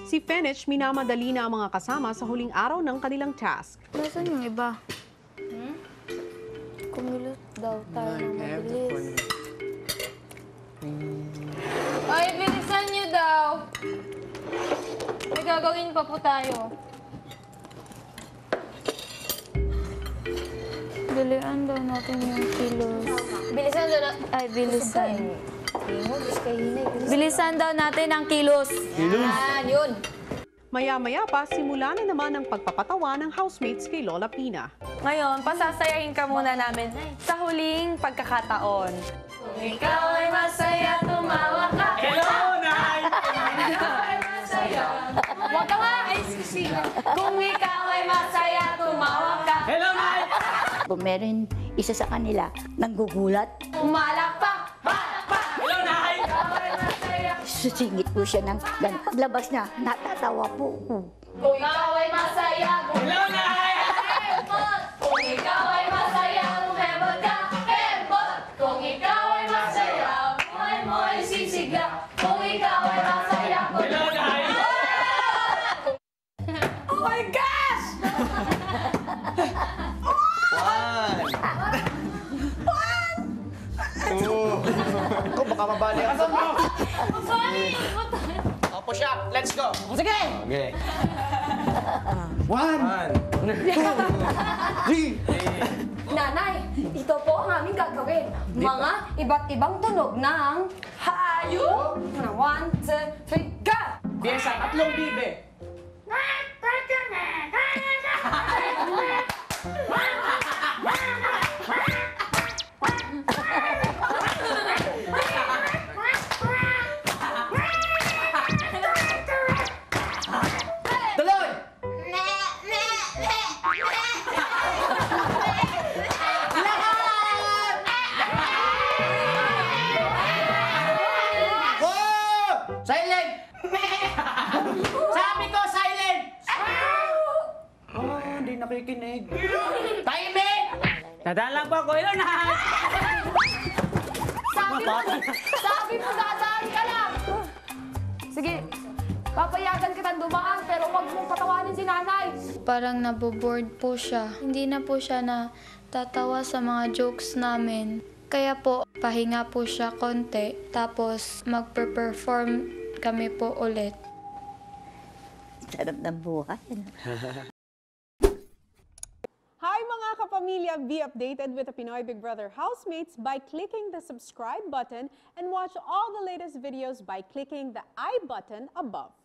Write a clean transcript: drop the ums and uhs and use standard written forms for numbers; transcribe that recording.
Si Fenech minamadali na ang mga kasama sa huling araw ng kanilang task. Nasaan yung iba? Kumilos daw tayo ng mabilis. Ay, bilisan niyo daw. May gagawin pa po tayo. Dalian daw natin yung kilos. Bilisan daw na... Ay, bilisan. Bilisan daw natin ang kilos. Yan, yun. Maya-maya pa, simula na naman ang pagpapatawa ng housemates kay Lola Pina. Ngayon, pasasayahin ka muna namin sa huling pagkakataon. Kung ikaw ay masaya, tumawa ka. Hello, Nay! Huwag ka nga! Kung ikaw ay masaya, tumawa ka. Hello, Nay! Kung meron isa sa kanila nanggugulat, Umalakpak! Hello, Nay! susingit po siya ng ganun. Paglabas niya, natatawa po. Kung ikaw ay masaya, Hello, Nay! kembot! Kung ikaw ay masaya, kumembot ka, kembot! Kung ikaw ay masaya, buhay mo ay sisigla. Kung ikaw ay masaya, Hello, Nay! Oh my gosh! Kung baka mabali ako. Sorry! Push up, let's go. Sige! Okay. 1, 2, 3. Nanay, ito po ang aming gagawin. Mga iba't ibang tunog ng hayop. 1, 2, 3, go! Biesa, tatlong bibe. Tuloy! Oh! Silent! Sabi ko, silent! Oh, hindi nakikinig. Timing! Nadalang po ako. Hello, Nay! Sabi mo, dadaan ka lang! Sige, papayagan kitang dumaan, pero huwag mong patawanin si nanay. Parang naboboard po siya. Hindi na po siya natatawa sa mga jokes namin. Kaya po, pahinga po siya konti. Tapos, magpe-perform kami po ulit. Sarap ng buhay. Hi mga kapamilya! Be updated with the Pinoy Big Brother housemates by clicking the subscribe button and watch all the latest videos by clicking the I button above.